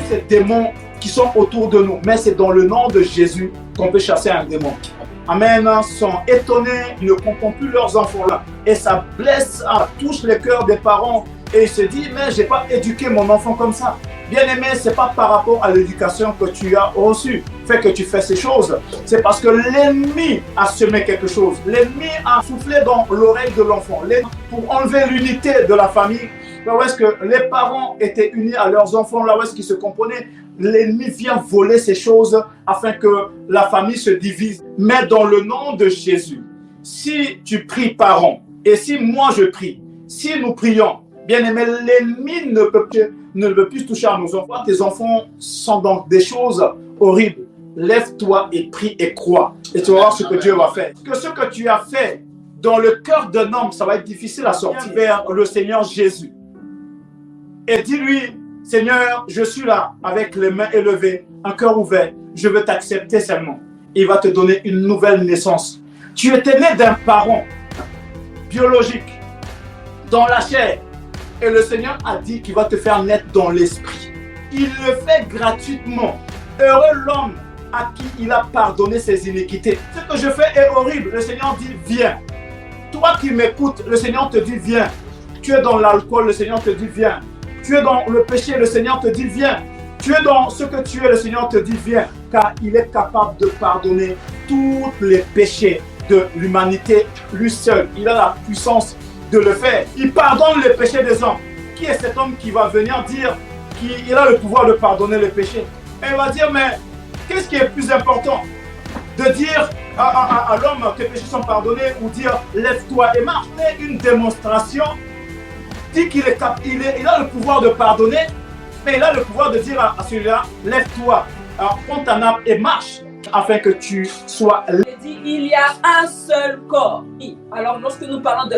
Ces démons qui sont autour de nous, mais c'est dans le nom de Jésus qu'on peut chasser un démon. Amen, sont étonnés, ils ne comprennent plus leurs enfants là. Et ça blesse, touche les cœurs des parents. Et ils se disent, mais je n'ai pas éduqué mon enfant comme ça. Bien aimé, ce n'est pas par rapport à l'éducation que tu as reçue, fait que tu fais ces choses. C'est parce que l'ennemi a semé quelque chose. L'ennemi a soufflé dans l'oreille de l'enfant. Pour enlever l'unité de la famille, là où est-ce que les parents étaient unis à leurs enfants, là où est-ce qu'ils se comprenaient, l'ennemi vient voler ces choses afin que la famille se divise. Mais dans le nom de Jésus, si tu pries parents, et si moi je prie, si nous prions, bien aimé, l'ennemi ne peut plus toucher à nos enfants. Tes enfants sont dans des choses horribles. Lève-toi et prie et crois. Et tu vas voir ce que Dieu va faire. Que ce que tu as fait dans le cœur d'un homme, ça va être difficile à sortir vers le Seigneur Jésus. Et dis-lui, Seigneur, je suis là avec les mains élevées, un cœur ouvert. Je veux t'accepter seulement. Il va te donner une nouvelle naissance. Tu étais né d'un parent biologique, dans la chair. Et le Seigneur a dit qu'il va te faire naître dans l'esprit. Il le fait gratuitement. Heureux l'homme à qui il a pardonné ses iniquités. Ce que je fais est horrible. Le Seigneur dit, viens. Toi qui m'écoutes, le Seigneur te dit, viens. Tu es dans l'alcool, le Seigneur te dit, viens. Tu es dans le péché, le Seigneur te dit, viens. Tu es dans ce que tu es, le Seigneur te dit, viens. Car il est capable de pardonner tous les péchés de l'humanité, lui seul. Il a la puissance de le faire. Il pardonne les péchés des hommes. Qui est cet homme qui va venir dire qu'il a le pouvoir de pardonner les péchés? Et il va dire, mais qu'est-ce qui est plus important? De dire à l'homme que les péchés sont pardonnés ou dire lève-toi et marche? C'est une démonstration. Dit qu'il il a le pouvoir de pardonner, mais il a le pouvoir de dire à celui-là, lève-toi, prends ta nappe et marche, afin que tu sois libre. Il y a un seul corps. Alors lorsque nous parlons de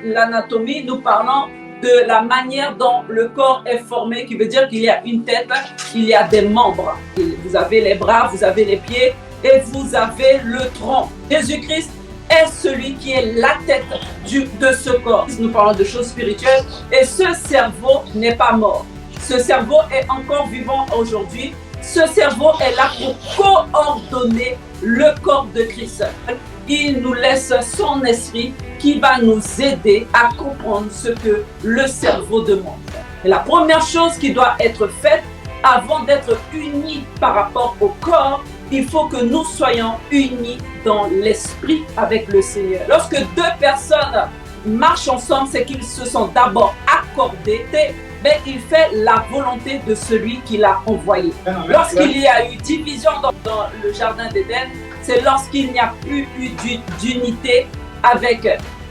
l'anatomie, nous parlons de la manière dont le corps est formé, qui veut dire qu'il y a une tête, il y a des membres. Vous avez les bras, vous avez les pieds et vous avez le tronc. Jésus-Christ est celui qui est la tête de ce corps. Nous parlons de choses spirituelles et ce cerveau n'est pas mort. Ce cerveau est encore vivant aujourd'hui. Ce cerveau est là pour coordonner le corps de Christ. Il nous laisse son esprit qui va nous aider à comprendre ce que le cerveau demande. Et la première chose qui doit être faite avant d'être unis par rapport au corps, il faut que nous soyons unis dans l'esprit avec le Seigneur. Lorsque deux personnes marchent ensemble, c'est qu'ils se sont d'abord accordés, mais il fait la volonté de celui qui l'a envoyé. Lorsqu'il y a eu division dans le jardin d'Éden, c'est lorsqu'il n'y a plus eu d'unité avec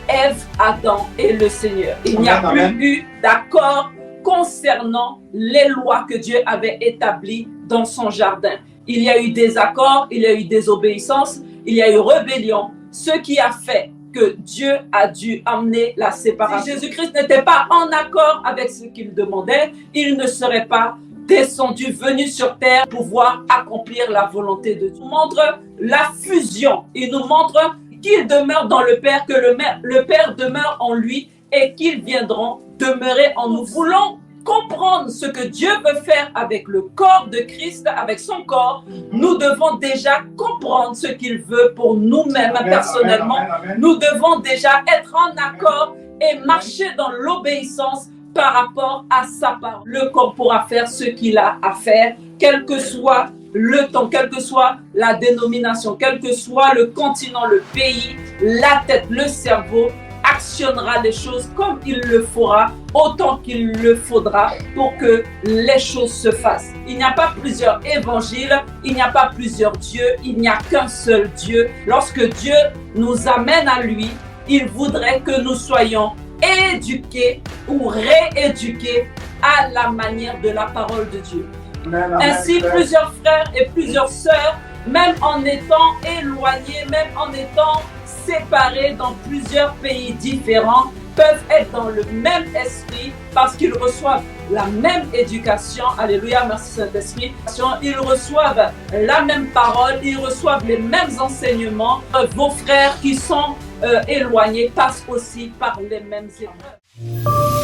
Ève, Adam et le Seigneur. Il n'y a plus eu d'accord concernant les lois que Dieu avait établies dans son jardin. Il y a eu des accords, il y a eu désobéissance, il y a eu rébellion, ce qui a fait que Dieu a dû amener la séparation. Si Jésus-Christ n'était pas en accord avec ce qu'il demandait, il ne serait pas descendu, venu sur terre pour pouvoir accomplir la volonté de Dieu. Il nous montre la fusion, il nous montre qu'il demeure dans le Père, que le Père demeure en lui et qu'ils viendront demeurer en nous. Nous voulons comprendre ce que Dieu veut faire avec le corps de Christ, avec son corps. Nous devons déjà comprendre ce qu'il veut pour nous-mêmes personnellement. Nous devons déjà être en accord et marcher dans l'obéissance par rapport à sa parole. Le corps pourra faire ce qu'il a à faire, quel que soit le temps, quelle que soit la dénomination, quel que soit le continent, le pays, la tête, le cerveau actionnera les choses comme il le fera, autant qu'il le faudra pour que les choses se fassent. Il n'y a pas plusieurs évangiles, il n'y a pas plusieurs dieux, il n'y a qu'un seul Dieu. Lorsque Dieu nous amène à lui, il voudrait que nous soyons éduqués ou rééduqués à la manière de la parole de Dieu. Ainsi, plusieurs frères et plusieurs sœurs, même en étant éloignés, même en étant séparés dans plusieurs pays différents, peuvent être dans le même esprit parce qu'ils reçoivent la même éducation. Alléluia, merci Saint-Esprit. Ils reçoivent la même parole, ils reçoivent les mêmes enseignements. Vos frères qui sont éloignés passent aussi par les mêmes épreuves.